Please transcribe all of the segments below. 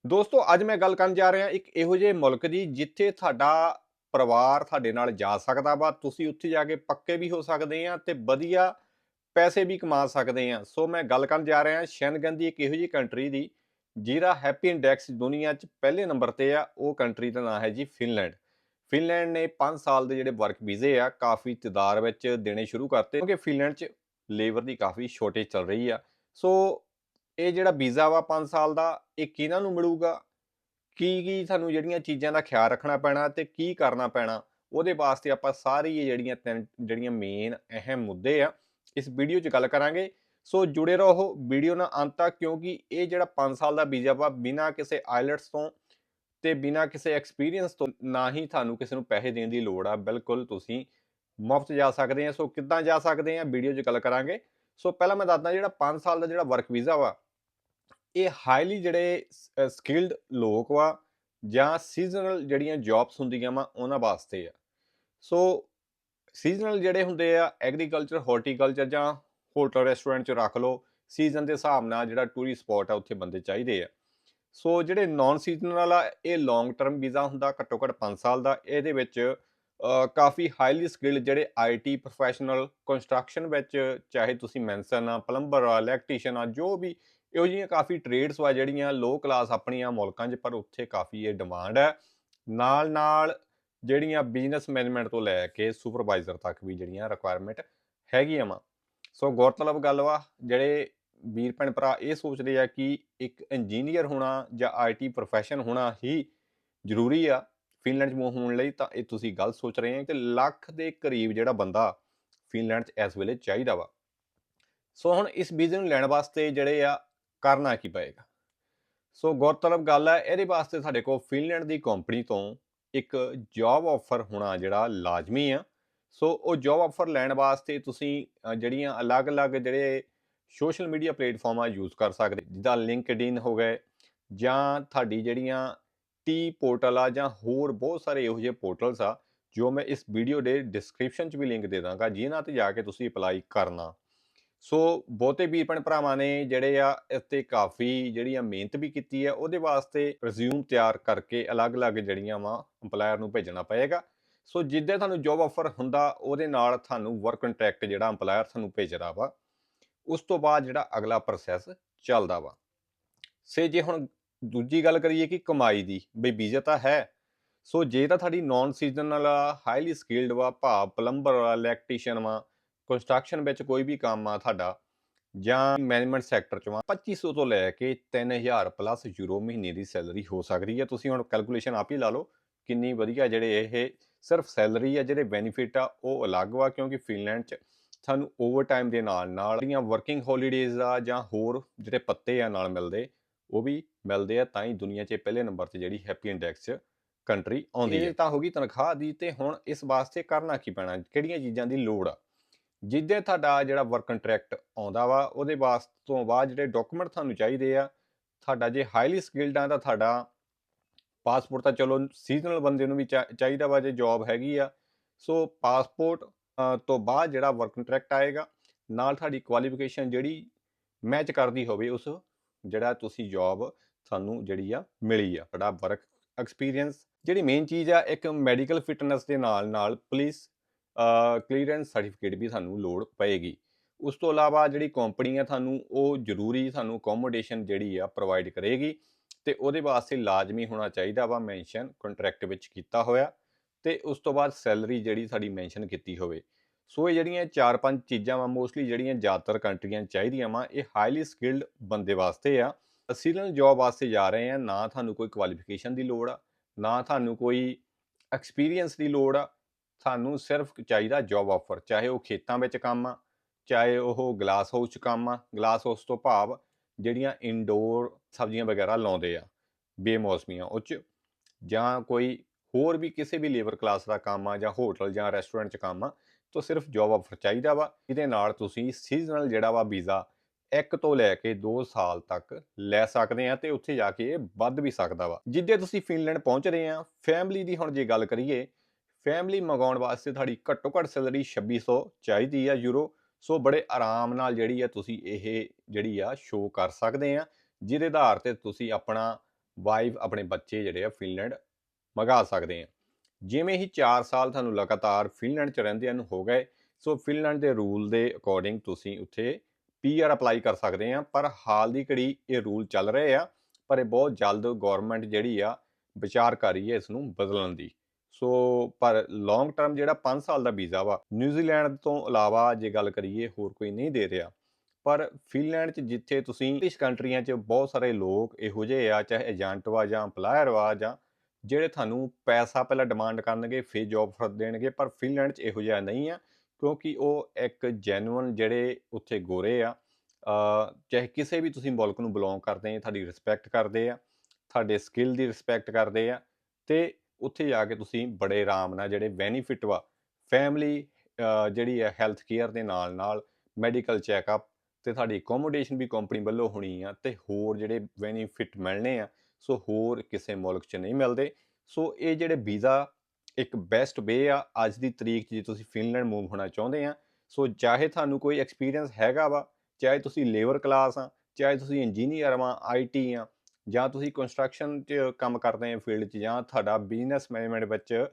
ਦੋਸਤੋ ਅੱਜ ਮੈਂ ਗੱਲ ਕਰਨ ਜਾ ਰਿਹਾ ਇੱਕ ਇਹੋ ਜਿਹੇ ਮੁਲਕ ਦੀ ਜਿੱਥੇ ਤੁਹਾਡਾ ਪਰਿਵਾਰ ਤੁਹਾਡੇ ਨਾਲ ਜਾ ਸਕਦਾ ਵਾ, ਤੁਸੀਂ ਉੱਥੇ ਜਾ ਕੇ ਪੱਕੇ ਵੀ ਹੋ ਸਕਦੇ ਆ ਤੇ ਵਧੀਆ ਪੈਸੇ ਵੀ ਕਮਾ ਸਕਦੇ ਆ। ਸੋ ਮੈਂ ਗੱਲ ਕਰਨ ਜਾ ਰਿਹਾ ਸ਼ੈਨਗਨ ਦੀ ਇੱਕ ਇਹੋ ਜਿਹੀ ਕੰਟਰੀ ਦੀ ਜਿਹਦਾ ਹੈਪੀ ਇੰਡੈਕਸ ਦੁਨੀਆ 'ਚ ਪਹਿਲੇ ਨੰਬਰ ਤੇ ਆ। ਉਹ ਕੰਟਰੀ ਦਾ ਨਾਮ ਹੈ ਜੀ ਫਿਨਲੈਂਡ। ਫਿਨਲੈਂਡ ਨੇ 5 ਸਾਲ ਦੇ ਜਿਹੜੇ ਵਰਕ ਵੀਜ਼ੇ ਆ ਕਾਫੀ ਤਦਾਦ ਵਿੱਚ ਦੇਣੇ ਸ਼ੁਰੂ ਕਰਤੇ ਕਿਉਂਕਿ ਫਿਨਲੈਂਡ 'ਚ ਲੇਬਰ ਦੀ ਕਾਫੀ ਸ਼ੋਰਟੇਜ ਚੱਲ ਰਹੀ ਆ। ਸੋ ਇਹ ਜਿਹੜਾ ਵੀਜ਼ਾ ਵਾ 5 ਸਾਲ ਦਾ, ਇਹ ਕਿਹਨਾਂ ਨੂੰ ਮਿਲੂਗਾ, ਕੀ ਸਾਨੂੰ ਜਿਹੜੀਆਂ ਚੀਜ਼ਾਂ ਦਾ ਖਿਆਲ ਰੱਖਣਾ ਪੈਣਾ ਤੇ ਕੀ ਕਰਨਾ ਪੈਣਾ, ਉਹਦੇ ਵਾਸਤੇ ਆਪਾਂ ਸਾਰੀ ਇਹ ਜਿਹੜੀਆਂ ਤਿੰਨ ਜਿਹੜੀਆਂ ਮੇਨ ਅਹਿਮ ਮੁੱਦੇ ਆ ਇਸ ਵੀਡੀਓ 'ਚ ਗੱਲ ਕਰਾਂਗੇ। ਸੋ ਜੁੜੇ ਰਹੋ ਵੀਡੀਓ ਨਾਲ ਅੰਤ ਤੱਕ, ਕਿਉਂਕਿ ਇਹ ਜਿਹੜਾ 5 ਸਾਲ ਦਾ ਵੀਜ਼ਾ ਵਾ ਬਿਨਾਂ ਕਿਸੇ ਆਈਲੈਟਸ ਤੋਂ ਤੇ ਬਿਨਾਂ ਕਿਸੇ ਐਕਸਪੀਰੀਅੰਸ ਤੋਂ, ਨਾ ਹੀ ਤੁਹਾਨੂੰ ਕਿਸੇ ਨੂੰ ਪੈਸੇ ਦੇਣ ਦੀ ਲੋੜ ਆ, ਬਿਲਕੁਲ ਤੁਸੀਂ ਮੁਫਤ ਜਾ ਸਕਦੇ ਆ। ਸੋ ਕਿੱਦਾਂ ਜਾ ਸਕਦੇ ਆ ਵੀਡੀਓ 'ਚ ਗੱਲ ਕਰਾਂਗੇ। ਸੋ ਪਹਿਲਾਂ ਮੈਂ ਦੱਸਦਾ ਜਿਹੜਾ 5 ਸਾਲ ਦਾ ਜਿਹੜਾ ਵਰਕ ਵੀਜ਼ਾ ਵਾ, ਇਹ ਹਾਈਲੀ ਜਿਹੜੇ ਸਕਿਲਡ ਲੋਕ ਵਾ ਜਾਂ ਸੀਜ਼ਨਲ ਜਿਹੜੀਆਂ ਜੌਬਸ ਹੁੰਦੀਆਂ ਵਾ ਉਹਨਾਂ ਵਾਸਤੇ ਆ। ਸੋ ਸੀਜ਼ਨਲ ਜਿਹੜੇ ਹੁੰਦੇ ਆ ਐਗਰੀਕਲਚਰ, ਹਾਰਟੀਕਲਚਰ ਜਾਂ ਹੋਟਲ ਰੈਸਟੋਰੈਂਟ 'ਚ ਰੱਖ ਲਓ, ਸੀਜ਼ਨ ਦੇ ਹਿਸਾਬ ਨਾਲ ਜਿਹੜਾ ਟੂਰਿਸਟ ਸਪੌਟ ਆ ਉੱਥੇ ਬੰਦੇ ਚਾਹੀਦੇ ਆ। ਸੋ ਜਿਹੜੇ ਨਾਨ ਸੀਜ਼ਨਲ ਆ ਇਹ ਲੌਂਗ ਟਰਮ ਵੀਜ਼ਾ ਹੁੰਦਾ, ਘੱਟੋ ਘੱਟ 5 ਸਾਲ ਦਾ। ਇਹਦੇ ਵਿੱਚ ਕਾਫੀ ਹਾਈਲੀ ਸਕਿਲਡ ਜਿਹੜੇ ਆਈਟੀ ਪ੍ਰੋਫੈਸ਼ਨਲ, ਕੰਸਟਰਕਸ਼ਨ ਵਿੱਚ ਚਾਹੇ ਤੁਸੀਂ ਮੈਂਸਨ ਆ, ਪਲੰਬਰ ਆ, ਇਲੈਕਟ੍ਰੀਸ਼ੀਅਨ ਆ, ਜੋ ਵੀ ਇਹੋ ਜਿਹੀਆਂ ਕਾਫੀ ਟ੍ਰੇਡਸ ਵਾ ਜਿਹੜੀਆਂ ਲੋ ਕਲਾਸ ਆਪਣੀਆਂ ਮੁਲਕਾਂ 'ਚ, ਪਰ ਉੱਥੇ ਕਾਫੀ ਇਹ ਡਿਮਾਂਡ ਹੈ। ਨਾਲ ਨਾਲ ਜਿਹੜੀਆਂ ਬਿਜ਼ਨਸ ਮੈਨੇਜਮੈਂਟ ਤੋਂ ਲੈ ਕੇ ਸੁਪਰਵਾਈਜ਼ਰ ਤੱਕ ਵੀ ਜਿਹੜੀਆਂ ਰਿਕੁਆਇਰਮੈਂਟ ਹੈਗੀਆਂ ਵਾ। ਸੋ ਗੌਰਤਲਬ ਗੱਲ ਵਾ, ਜਿਹੜੇ ਵੀਰ ਭੈਣ ਭਰਾ ਇਹ ਸੋਚਦੇ ਆ ਕਿ ਇੱਕ ਇੰਜੀਨੀਅਰ ਹੋਣਾ ਜਾਂ ਆਈਟੀ ਪ੍ਰੋਫੈਸ਼ਨ ਹੋਣਾ ਹੀ ਜ਼ਰੂਰੀ ਆ ਫਿਨਲੈਂਡ 'ਚ ਮੂਵ ਹੋਣ ਲਈ, ਤਾਂ ਇਹ ਤੁਸੀਂ ਗਲਤ ਸੋਚ ਰਹੇ ਆ। ਤੇ ਲੱਖ ਦੇ ਕਰੀਬ ਜਿਹੜਾ ਬੰਦਾ ਫਿਨਲੈਂਡ 'ਚ ਇਸ ਵੇਲੇ ਚਾਹੀਦਾ ਵਾ। ਸੋ ਹੁਣ ਇਸ ਵੀਜ਼ੇ ਨੂੰ ਲੈਣ ਵਾਸਤੇ ਜਿਹੜੇ ਆ ਕਰਨਾ ਕੀ ਪਏਗਾ। ਸੋ ਗੌਰਤਲਬ ਗੱਲ ਹੈ, ਇਹਦੇ ਵਾਸਤੇ ਸਾਡੇ ਕੋਲ ਫਿਨਲੈਂਡ ਦੀ ਕੰਪਨੀ ਤੋਂ ਇੱਕ ਜੌਬ ਆਫਰ ਹੋਣਾ ਜਿਹੜਾ ਲਾਜ਼ਮੀ ਆ। ਸੋ ਉਹ ਜੌਬ ਆਫਰ ਲੈਣ ਵਾਸਤੇ ਤੁਸੀਂ ਜਿਹੜੀਆਂ ਅਲੱਗ-ਅਲੱਗ ਜਿਹੜੇ ਸੋਸ਼ਲ ਮੀਡੀਆ ਪਲੇਟਫਾਰਮਾਂ ਯੂਜ਼ ਕਰ ਸਕਦੇ, ਜਿੱਦਾਂ ਲਿੰਕਡਇਨ ਹੋ ਗਏ ਜਾਂ ਤੁਹਾਡੀ ਜਿਹੜੀਆਂ ਟੀ ਪੋਰਟਲ ਆ ਜਾਂ ਹੋਰ ਬਹੁਤ ਸਾਰੇ ਇਹੋ ਜਿਹੇ ਪੋਰਟਲਸ ਆ ਜੋ ਮੈਂ ਇਸ ਵੀਡੀਓ ਦੇ ਡਿਸਕ੍ਰਿਪਸ਼ਨ 'ਚ ਵੀ ਲਿੰਕ ਦੇ ਦਾਂਗਾ, ਜਿਨ੍ਹਾਂ ਤੇ ਜਾ ਕੇ ਤੁਸੀਂ ਅਪਲਾਈ ਕਰਨਾ। ਸੋ ਬਹੁਤੇ ਵੀਰ ਭੈਣ ਭਰਾਵਾਂ ਨੇ ਜਿਹੜੇ ਆ ਇਸ ਤੇ ਕਾਫੀ ਜਿਹੜੀ ਆ ਮਿਹਨਤ ਵੀ ਕੀਤੀ ਹੈ। ਉਹਦੇ ਵਾਸਤੇ ਰਿਜ਼ਿਊਮ ਤਿਆਰ ਕਰਕੇ ਅਲੱਗ-ਅਲੱਗ ਜਿਹੜੀਆਂ ਵਾ ਅੰਪਲਾਇਰ ਨੂੰ ਭੇਜਣਾ ਪਏਗਾ। ਸੋ ਜਿੱਦਾਂ ਤੁਹਾਨੂੰ ਜੌਬ ਆਫਰ ਹੁੰਦਾ ਉਹਦੇ ਨਾਲ ਤੁਹਾਨੂੰ ਵਰਕ ਕੰਟਰੈਕਟ ਜਿਹੜਾ ਅੰਪਲਾਇਰ ਤੁਹਾਨੂੰ ਭੇਜਦਾ ਵਾ, ਉਸ ਤੋਂ ਬਾਅਦ ਜਿਹੜਾ ਅਗਲਾ ਪ੍ਰੋਸੈਸ ਚੱਲਦਾ ਵਾ। ਸੇ ਜੇ ਹੁਣ ਦੂਜੀ ਗੱਲ ਕਰੀਏ ਕਿ ਕਮਾਈ ਦੀ, ਬਈ ਵੀਜ਼ਾ ਤਾਂ ਹੈ। ਸੋ ਜੇ ਤਾਂ ਤੁਹਾਡੀ ਨਾਨ ਸੀਜ਼ਨਲ ਆ, ਹਾਈਲੀ ਸਕਿਲਡ ਵਾ, ਭਾਵ ਪਲੰਬਰ ਆ, ਇਲੈਕਟ੍ਰੀਸ਼ੀਅਨ ਵਾ, ਕੰਸਟਰਕਸ਼ਨ ਵਿੱਚ ਕੋਈ ਵੀ ਕੰਮ ਆ ਤੁਹਾਡਾ, ਜਾਂ ਮੈਨੇਜਮੈਂਟ ਸੈਕਟਰ 'ਚ ਵਾ, 2500 ਤੋਂ ਲੈ ਕੇ 3000 ਪਲੱਸ ਯੂਰੋ ਮਹੀਨੇ ਦੀ ਸੈਲਰੀ ਹੋ ਸਕਦੀ ਹੈ। ਤੁਸੀਂ ਹੁਣ ਕੈਲਕੂਲੇਸ਼ਨ ਆਪ ਹੀ ਲਾ ਲਓ ਕਿੰਨੀ ਵਧੀਆ ਜਿਹੜੇ ਇਹ ਸਿਰਫ ਸੈਲਰੀ ਆ, ਜਿਹੜੇ ਬੈਨੀਫਿਟ ਆ ਉਹ ਅਲੱਗ ਵਾ, ਕਿਉਂਕਿ ਫਿਨਲੈਂਡ 'ਚ ਸਾਨੂੰ ਓਵਰ ਟਾਈਮ ਦੇ ਨਾਲ ਨਾਲ ਜਿਹੜੀਆਂ ਵਰਕਿੰਗ ਹੌਲੀਡੇਜ਼ ਆ ਜਾਂ ਹੋਰ ਜਿਹੜੇ ਪੱਤੇ ਆ ਨਾਲ ਮਿਲਦੇ, ਉਹ ਵੀ ਮਿਲਦੇ ਆ। ਤਾਂ ਹੀ ਦੁਨੀਆ 'ਚ ਪਹਿਲੇ ਨੰਬਰ 'ਤੇ ਜਿਹੜੀ ਹੈਪੀ ਇੰਡੈਕਸ 'ਚ ਕੰਟਰੀ ਆਉਂਦੀ ਹੈ। ਇਹ ਤਾਂ ਹੋ ਗਈ ਤਨਖਾਹ ਦੀ। ਤੇ ਹੁਣ ਇਸ ਵਾਸਤੇ ਕਰਨਾ ਕੀ ਪੈਣਾ, ਕਿਹੜੀਆਂ ਚੀਜ਼ਾਂ ਦੀ ਲੋੜ ਆ। ਜਿੱਦੇ ਤੁਹਾਡਾ ਜਿਹੜਾ ਵਰਕ ਕੰਟਰੈਕਟ ਆਉਂਦਾ ਵਾ ਉਹਦੇ ਵਾਸਤੇ ਤੋਂ ਬਾਅਦ ਜਿਹੜੇ ਡਾਕੂਮੈਂਟ ਤੁਹਾਨੂੰ ਚਾਹੀਦੇ ਆ, ਤੁਹਾਡਾ ਜੇ ਹਾਈਲੀ ਸਕਿਲਡ ਆ ਤਾਂ ਤੁਹਾਡਾ ਪਾਸਪੋਰਟ ਤਾਂ ਚਲੋ ਸੀਜ਼ਨਲ ਬੰਦੇ ਨੂੰ ਵੀ ਚਾਹੀਦਾ ਵਾ ਜੇ ਜੌਬ ਹੈਗੀ ਆ। ਸੋ ਪਾਸਪੋਰਟ ਤੋਂ ਬਾਅਦ ਜਿਹੜਾ ਵਰਕ ਕੰਟਰੈਕਟ ਆਏਗਾ, ਨਾਲ ਤੁਹਾਡੀ ਕੁਆਲੀਫਿਕੇਸ਼ਨ ਜਿਹੜੀ ਮੈਚ ਕਰਦੀ ਹੋਵੇ ਉਸ ਜਿਹੜਾ ਤੁਸੀਂ ਜੌਬ ਤੁਹਾਨੂੰ ਜਿਹੜੀ ਆ ਮਿਲੀ ਆ। ਤੁਹਾਡਾ ਵਰਕ ਐਕਸਪੀਰੀਅੰਸ ਜਿਹੜੀ ਮੇਨ ਚੀਜ਼ ਆ, ਇੱਕ ਮੈਡੀਕਲ ਫਿਟਨੈਸ ਦੇ ਨਾਲ ਨਾਲ ਪੁਲਿਸ ਕਲੀਅਰੈਂਸ ਸਰਟੀਫਿਕੇਟ ਵੀ ਸਾਨੂੰ ਲੋੜ ਪਏਗੀ। ਉਸ ਤੋਂ ਇਲਾਵਾ ਜਿਹੜੀ ਕੰਪਨੀ ਆ ਤੁਹਾਨੂੰ ਉਹ ਜ਼ਰੂਰੀ ਤੁਹਾਨੂੰ ਅਕੋਮੋਡੇਸ਼ਨ ਜਿਹੜੀ ਆ ਪ੍ਰੋਵਾਈਡ ਕਰੇਗੀ, ਤੇ ਉਹਦੇ ਵਾਸਤੇ ਲਾਜ਼ਮੀ ਹੋਣਾ ਚਾਹੀਦਾ ਵਾ ਮੈਂਸ਼ਨ ਕੰਟਰੈਕਟ ਵਿੱਚ ਕੀਤਾ ਹੋਇਆ, ਤੇ ਉਸ ਤੋਂ ਬਾਅਦ ਸੈਲਰੀ ਜਿਹੜੀ ਸਾਡੀ ਮੈਂਸ਼ਨ ਕੀਤੀ ਹੋਵੇ। ਸੋ ਇਹ ਜਿਹੜੀਆਂ 4-5 ਚੀਜ਼ਾਂ ਵਾ ਮੋਸਟਲੀ ਜਿਹੜੀਆਂ ਜ਼ਿਆਦਾਤਰ ਕੰਟਰੀਆਂ ਚਾਹੀਦੀਆਂ ਵਾ, ਇਹ ਹਾਈਲੀ ਸਕਿਲਡ ਬੰਦੇ ਵਾਸਤੇ ਆ। ਸੀਜ਼ਨਲ ਜੌਬ ਵਾਸਤੇ ਜਾ ਰਹੇ ਆ, ਨਾ ਤੁਹਾਨੂੰ ਕੋਈ ਕੁਆਲੀਫਿਕੇਸ਼ਨ ਦੀ ਲੋੜ ਆ, ਨਾ ਤੁਹਾਨੂੰ ਕੋਈ ਐਕਸਪੀਰੀਅੰਸ ਦੀ ਲੋੜ ਆ। ਸਾਨੂੰ ਸਿਰਫ ਚਾਹੀਦਾ ਜੌਬ ਆਫਰ, ਚਾਹੇ ਉਹ ਖੇਤਾਂ ਵਿੱਚ ਕੰਮ ਆ, ਚਾਹੇ ਉਹ ਗਲਾਸ ਹਾਊਸ 'ਚ ਕੰਮ ਆ। ਗਲਾਸ ਹਾਊਸ ਤੋਂ ਭਾਵ ਜਿਹੜੀਆਂ ਇਨਡੋਰ ਸਬਜ਼ੀਆਂ ਵਗੈਰਾ ਲਾਉਂਦੇ ਆ ਬੇਮੌਸਮੀਆਂ, ਉਹ 'ਚ, ਜਾਂ ਕੋਈ ਹੋਰ ਵੀ ਕਿਸੇ ਵੀ ਲੇਬਰ ਕਲਾਸ ਦਾ ਕੰਮ ਆ, ਜਾਂ ਹੋਟਲ ਜਾਂ ਰੈਸਟੋਰੈਂਟ 'ਚ ਕੰਮ ਆ, ਤਾਂ ਸਿਰਫ ਜੌਬ ਆਫਰ ਚਾਹੀਦਾ ਵਾ। ਇਹਦੇ ਨਾਲ ਤੁਸੀਂ ਸੀਜ਼ਨਲ ਜਿਹੜਾ ਵਾ ਵੀਜ਼ਾ 1 ਤੋਂ ਲੈ ਕੇ 2 ਸਾਲ ਤੱਕ ਲੈ ਸਕਦੇ ਆ, ਤੇ ਉੱਥੇ ਜਾ ਕੇ ਇਹ ਵੱਧ ਵੀ ਸਕਦਾ ਵਾ। ਜਿੱਦੇ ਤੁਸੀਂ ਫਿਨਲੈਂਡ ਪਹੁੰਚ ਰਹੇ ਆ, ਫੈਮਿਲੀ ਦੀ ਹੁਣ ਜੇ ਗੱਲ ਕਰੀਏ, ਫੈਮਿਲੀ ਮੰਗਾਉਣ ਵਾਸਤੇ ਤੁਹਾਡੀ ਘੱਟੋ ਘੱਟ ਸੈਲਰੀ 2600 ਚਾਹੀਦੀ ਆ ਯੂਰੋ। ਸੋ ਬੜੇ ਆਰਾਮ ਨਾਲ ਜਿਹੜੀ ਆ ਤੁਸੀਂ ਇਹ ਜਿਹੜੀ ਆ ਸ਼ੋਅ ਕਰ ਸਕਦੇ ਆ, ਜਿਹਦੇ ਆਧਾਰ ਤੇ ਤੁਸੀਂ ਆਪਣਾ ਵਾਈਫ ਆਪਣੇ ਬੱਚੇ ਜਿਹੜੇ ਆ ਫਿਨਲੈਂਡ ਮੰਗਾ ਸਕਦੇ ਆ। ਜਿਵੇਂ ਹੀ 4 ਸਾਲ ਤੁਹਾਨੂੰ ਲਗਾਤਾਰ ਫਿਨਲੈਂਡ 'ਚ ਰਹਿੰਦਿਆਂ ਨੂੰ ਹੋ ਗਏ, ਸੋ ਫਿਨਲੈਂਡ ਦੇ ਰੂਲ ਦੇ ਅਕੋਰਡਿੰਗ ਤੁਸੀਂ ਉੱਥੇ ਪੀਆਰ ਅਪਲਾਈ ਕਰ ਸਕਦੇ ਆ। ਪਰ ਹਾਲ ਦੀ ਘੜੀ ਇਹ ਰੂਲ ਚੱਲ ਰਹੇ ਆ, ਪਰ ਇਹ ਬਹੁਤ ਜਲਦ ਗੌਰਮੈਂਟ ਜਿਹੜੀ ਆ ਵਿਚਾਰ ਕਰ ਰਹੀ ਹੈ ਇਸ ਨੂੰ ਬਦਲਣ ਦੀ। ਸੋ ਪਰ ਲੌਂਗ ਟਰਮ ਜਿਹੜਾ 5 ਸਾਲ ਦਾ ਵੀਜ਼ਾ ਵਾ, ਨਿਊਜ਼ੀਲੈਂਡ ਤੋਂ ਇਲਾਵਾ ਜੇ ਗੱਲ ਕਰੀਏ ਹੋਰ ਕੋਈ ਨਹੀਂ ਦੇ ਰਿਹਾ। ਪਰ ਫਿਨਲੈਂਡ 'ਚ ਜਿੱਥੇ ਤੁਸੀਂ ਇੰਗਲਿਸ਼ ਕੰਟਰੀਆਂ 'ਚ ਬਹੁਤ ਸਾਰੇ ਲੋਕ ਇਹੋ ਜਿਹੇ ਆ, ਚਾਹੇ ਏਜੰਟ ਵਾ ਜਾਂ ਅੰਪਲਾਇਰ ਵਾ, ਜਾਂ ਜਿਹੜੇ ਤੁਹਾਨੂੰ ਪੈਸਾ ਪਹਿਲਾਂ ਡਿਮਾਂਡ ਕਰਨਗੇ ਫਿਰ ਜੋਬ ਆਫਰ ਦੇਣਗੇ। ਪਰ ਫਿਨਲੈਂਡ 'ਚ ਇਹੋ ਜਿਹਾ ਨਹੀਂ ਆ, ਕਿਉਂਕਿ ਉਹ ਇੱਕ ਜੈਨੂਅਨ ਜਿਹੜੇ ਉੱਥੇ ਗੋਰੇ ਆ, ਚਾਹੇ ਕਿਸੇ ਵੀ ਤੁਸੀਂ ਮੁਲਕ ਨੂੰ ਬਿਲੋਂਗ ਕਰਦੇ ਆ, ਤੁਹਾਡੀ ਰਿਸਪੈਕਟ ਕਰਦੇ ਆ, ਤੁਹਾਡੇ ਸਕਿੱਲ ਦੀ ਰਿਸਪੈਕਟ ਕਰਦੇ ਆ। ਤੇ ਉੱਥੇ ਜਾ ਕੇ ਤੁਸੀਂ ਬੜੇ ਆਰਾਮ ਨਾਲ ਜਿਹੜੇ ਬੈਨੀਫਿਟ ਵਾ, ਫੈਮਿਲੀ ਜਿਹੜੀ ਹੈ ਹੈਲਥ ਕੇਅਰ ਦੇ ਨਾਲ ਨਾਲ ਮੈਡੀਕਲ ਚੈੱਕਅਪ, ਤੇ ਤੁਹਾਡੀ ਅਕੋਮੋਡੇਸ਼ਨ ਵੀ ਕੰਪਨੀ ਵੱਲੋਂ ਹੋਣੀ ਆ, ਤੇ ਹੋਰ ਜਿਹੜੇ ਬੈਨੀਫਿਟ ਮਿਲਣੇ ਆ, ਸੋ ਹੋਰ ਕਿਸੇ ਮੁਲਕ 'ਚ ਨਹੀਂ ਮਿਲਦੇ। ਸੋ ਇਹ ਜਿਹੜੇ ਵੀਜ਼ਾ ਇੱਕ ਬੈਸਟ ਵੇ ਆ ਅੱਜ ਦੀ ਤਰੀਕ 'ਚ ਜੇ ਤੁਸੀਂ ਫਿਨਲੈਂਡ ਮੂਵ ਹੋਣਾ ਚਾਹੁੰਦੇ ਆ। ਸੋ ਚਾਹੇ ਤੁਹਾਨੂੰ ਕੋਈ ਐਕਸਪੀਰੀਅੰਸ ਹੈਗਾ ਵਾ, ਚਾਹੇ ਤੁਸੀਂ ਲੇਬਰ ਕਲਾਸ ਆ, ਚਾਹੇ ਤੁਸੀਂ ਇੰਜੀਨੀਅਰ ਵਾ, ਆਈਟੀ ਆ, ਜਾਂ ਤੁਸੀਂ ਕੰਸਟਰਕਸ਼ਨ 'ਚ ਕੰਮ ਕਰਦੇ ਆ ਫੀਲਡ 'ਚ, ਜਾਂ ਤੁਹਾਡਾ ਬਿਜ਼ਨਸ ਮੈਨੇਜਮੈਂਟ ਵਿੱਚ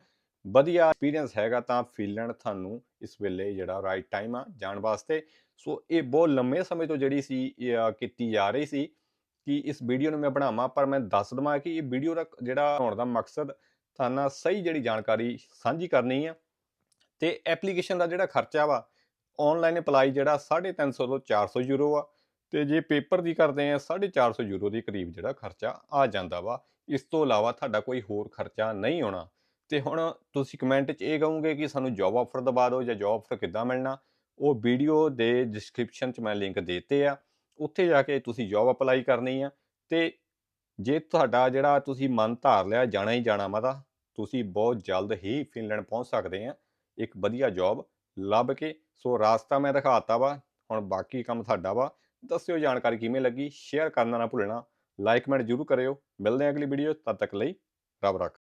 ਵਧੀਆ ਐਕਸਪੀਰੀਅੰਸ ਹੈਗਾ, ਤਾਂ ਫਿਨਲੈਂਡ ਤੁਹਾਨੂੰ ਇਸ ਵੇਲੇ ਜਿਹੜਾ ਰਾਈਟ ਟਾਈਮ ਆ ਜਾਣ ਵਾਸਤੇ। ਸੋ ਇਹ ਬਹੁਤ ਲੰਮੇ ਸਮੇਂ ਤੋਂ ਜਿਹੜੀ ਸੀ ਕੀਤੀ ਜਾ ਰਹੀ ਸੀ ਕਿ ਇਸ ਵੀਡੀਓ ਨੂੰ ਮੈਂ ਬਣਾਵਾਂ, ਪਰ ਮੈਂ ਦੱਸ ਦੇਵਾਂ ਕਿ ਇਹ ਵੀਡੀਓ ਦਾ ਜਿਹੜਾ ਹੋਣ ਦਾ ਮਕਸਦ ਤੁਹਾਡੇ ਨਾਲ ਸਹੀ ਜਿਹੜੀ ਜਾਣਕਾਰੀ ਸਾਂਝੀ ਕਰਨੀ ਆ। ਤੇ ਐਪਲੀਕੇਸ਼ਨ ਦਾ ਜਿਹੜਾ ਖਰਚਾ ਵਾ, ਆਨਲਾਈਨ ਅਪਲਾਈ ਜਿਹੜਾ 350 ਤੋਂ 400 ਯੂਰੋ ਆ, ਤੇ ਜੇ ਪੇਪਰ ਦੀ ਕਰਦੇ ਆ 450 ਯੂਰੋ ਦੇ ਕਰੀਬ ਜਿਹੜਾ ਖਰਚਾ ਆ ਜਾਂਦਾ ਵਾ। ਇਸ ਤੋਂ ਇਲਾਵਾ ਤੁਹਾਡਾ ਕੋਈ ਹੋਰ ਖਰਚਾ ਨਹੀਂ ਆਉਣਾ। ਤੇ ਹੁਣ ਤੁਸੀਂ ਕਮੈਂਟ 'ਚ ਇਹ ਕਹੋਗੇ ਕਿ ਸਾਨੂੰ ਜੋਬ ਆਫਰ ਦਵਾ ਦਿਓ ਜਾਂ ਜੋਬ ਆਫਰ ਕਿੱਦਾਂ ਮਿਲਣਾ, ਉਹ ਵੀਡੀਓ ਦੇ ਡਿਸਕ੍ਰਿਪਸ਼ਨ 'ਚ ਮੈਂ ਲਿੰਕ ਦੇ ਦਿੱਤੇ ਆ, ਉੱਥੇ ਜਾ ਕੇ ਤੁਸੀਂ ਜੋਬ ਅਪਲਾਈ ਕਰਨੀ ਆ। ਤੇ ਜੇ ਤੁਹਾਡਾ ਜਿਹੜਾ ਤੁਸੀਂ ਮਨ ਧਾਰ ਲਿਆ ਜਾਣਾ ਹੀ ਜਾਣਾ ਵਾ, ਤਾਂ ਤੁਸੀਂ ਬਹੁਤ ਜਲਦ ਹੀ ਫਿਨਲੈਂਡ ਪਹੁੰਚ ਸਕਦੇ ਆ ਇੱਕ ਵਧੀਆ ਜੋਬ ਲੱਭ ਕੇ। ਸੋ ਰਾਸਤਾ ਮੈਂ ਦਿਖਾਤਾ ਵਾ, ਹੁਣ ਬਾਕੀ ਕੰਮ ਤੁਹਾਡਾ ਵਾ। ਦੱਸਿਓ ਜਾਣਕਾਰੀ ਕਿਵੇਂ ਲੱਗੀ, ਸ਼ੇਅਰ ਕਰਨਾ ਨਾ ਭੁੱਲਣਾ, ਲਾਈਕ ਕਮੈਂਟ ਜ਼ਰੂਰ ਕਰਿਓ। ਮਿਲਦੇ ਹਾਂ ਅਗਲੀ ਵੀਡੀਓ, ਤਦ ਤੱਕ ਲਈ ਰੱਬ ਰੱਖਾ।